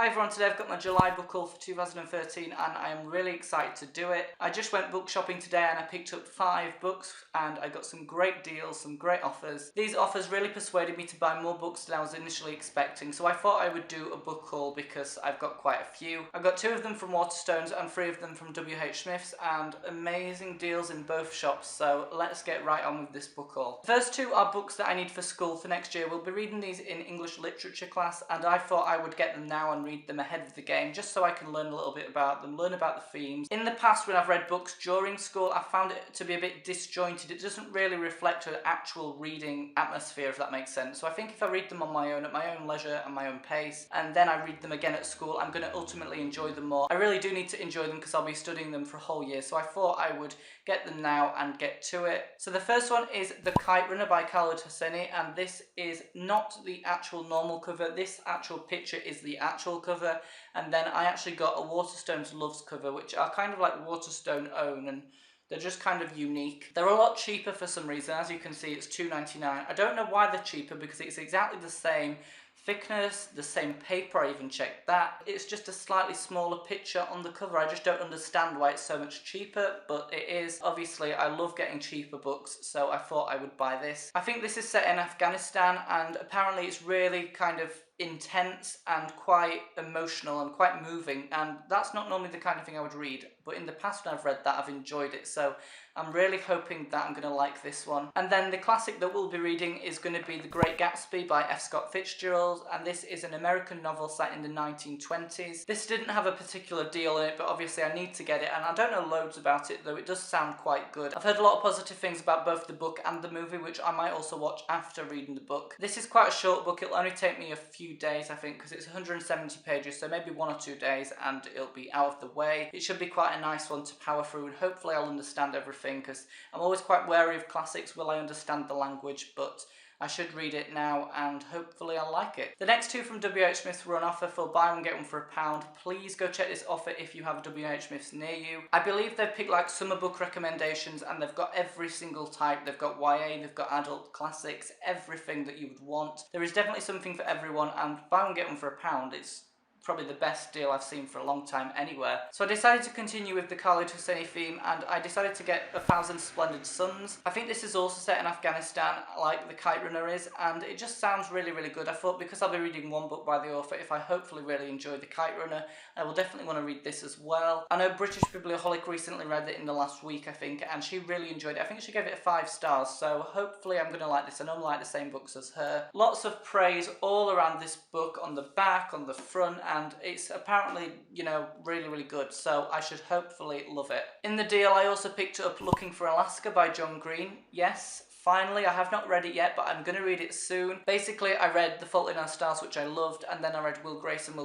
Hi everyone, today I've got my July book haul for 2013 and I am really excited to do it. I just went book shopping today and I picked up 5 books and I got some great deals, some great offers. These offers really persuaded me to buy more books than I was initially expecting, so I thought I would do a book haul because I've got quite a few. I've got 2 of them from Waterstones and 3 of them from WH Smith's and amazing deals in both shops, so let's get right on with this book haul. The first 2 are books that I need for school for next year. We'll be reading these in English literature class and I thought I would get them now and read them ahead of the game just so I can learn a little bit about them, learn about the themes. In the past when I've read books during school, I found it to be a bit disjointed. It doesn't really reflect an actual reading atmosphere, if that makes sense. So I think if I read them on my own, at my own leisure and my own pace, and then I read them again at school, I'm going to ultimately enjoy them more. I really do need to enjoy them because I'll be studying them for a whole year, so I thought I would get them now and get to it. So the first one is The Kite Runner by Khaled Hosseini, and this is not the actual normal cover. This actual picture is the actual cover. And then I actually got a Waterstones Loves cover, which are kind of like Waterstone own, and they're just kind of unique. They're a lot cheaper for some reason. As you can see, it's $2.99. I don't know why they're cheaper because it's exactly the same thickness, the same paper, I even checked that. It's just a slightly smaller picture on the cover. I just don't understand why it's so much cheaper, but it is. Obviously, I love getting cheaper books, so I thought I would buy this. I think this is set in Afghanistan, and apparently it's really kind of intense and quite emotional and quite moving, and that's not normally the kind of thing I would read, but in the past when I've read that, I've enjoyed it, so I'm really hoping that I'm going to like this one. And then the classic that we'll be reading is going to be The Great Gatsby by F. Scott Fitzgerald, and this is an American novel set in the 1920s. This didn't have a particular deal in it, but obviously I need to get it, and I don't know loads about it, though it does sound quite good. I've heard a lot of positive things about both the book and the movie, which I might also watch after reading the book. This is quite a short book. It'll only take me a few days, I think, because it's 170 pages, so maybe 1 or 2 days and it'll be out of the way. It should be quite a nice one to power through, and hopefully I'll understand everything, because I'm always quite wary of classics. Will I understand the language? But I should read it now and hopefully I'll like it. The next 2 from WH Smith were on offer for buy one get one for £1. Please go check this offer if you have a WH Smith's near you. I believe they've picked like summer book recommendations and they've got every single type. They've got YA, they've got adult classics, everything that you would want. There is definitely something for everyone, and buy one get one for £1. It's probably the best deal I've seen for a long time anywhere. So I decided to continue with the Khaled Hosseini theme and I decided to get 1,000 Splendid Suns. I think this is also set in Afghanistan like the Kite Runner is, and it just sounds really, really good. I thought because I'll be reading one book by the author, if I hopefully really enjoy the Kite Runner, I will definitely want to read this as well. I know British Biblioholic recently read it in the last week, I think, and she really enjoyed it. I think she gave it 5 stars, so hopefully I'm going to like this. I normally like the same books as her. Lots of praise all around this book, on the back, on the front, and it's apparently, you know, really, really good, so I should hopefully love it. In the deal, I also picked up Looking for Alaska by John Green. Yes, finally, I have not read it yet, but I'm going to read it soon. Basically, I read The Fault in Our Stars, which I loved, and then I read Will Grayson,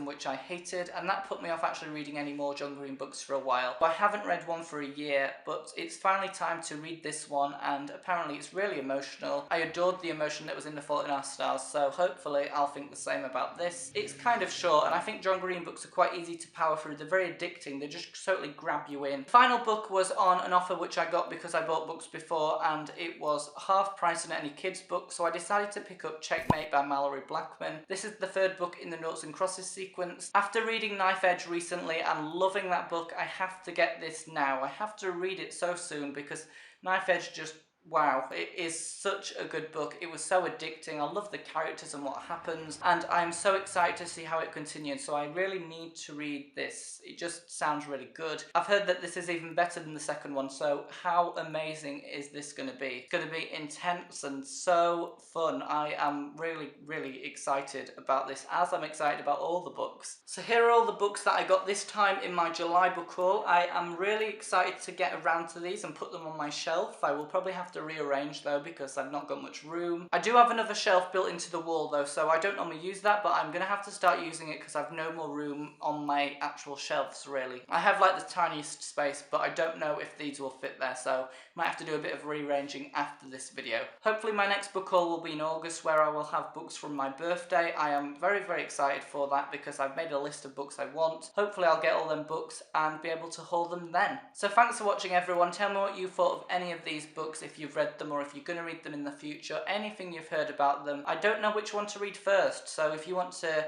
which I hated, and that put me off actually reading any more John Green books for a while. I haven't read one for a year, but it's finally time to read this one, and apparently it's really emotional. I adored the emotion that was in The Fault in Our Stars, so hopefully I'll think the same about this. It's kind of short, and I think John Green books are quite easy to power through. They're very addicting. They just totally grab you in. The final book was on an offer which I got because I bought books before, and it was half price on any kids book, so I decided to pick up Checkmate by Malorie Blackman. This is the 3rd book in the Noughts and Crosses sequence. After reading Knife Edge recently and loving that book, I have to get this now. I have to read it so soon because Knife Edge just, wow, it is such a good book. It was so addicting. I love the characters and what happens, and I'm so excited to see how it continues, so I really need to read this. It just sounds really good. I've heard that this is even better than the second one, so how amazing is this going to be? It's going to be intense and so fun. I am really, really excited about this, as I'm excited about all the books. So here are all the books that I got this time in my July book haul. I am really excited to get around to these and put them on my shelf. I will probably have to rearrange though because I've not got much room. I do have another shelf built into the wall though, so I don't normally use that, but I'm gonna have to start using it because I've no more room on my actual shelves really. I have like the tiniest space, but I don't know if these will fit there, so might have to do a bit of rearranging after this video. Hopefully my next book haul will be in August, where I will have books from my birthday. I am very, very excited for that because I've made a list of books I want. Hopefully I'll get all them books and be able to haul them then. So thanks for watching everyone. Tell me what you thought of any of these books, if you've read them or if you're going to read them in the future, anything you've heard about them. I don't know which one to read first, so if you want to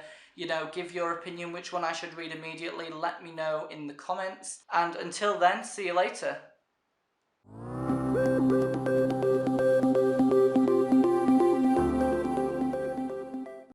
give your opinion which one I should read immediately. Let me know in the comments. And until then, see you later.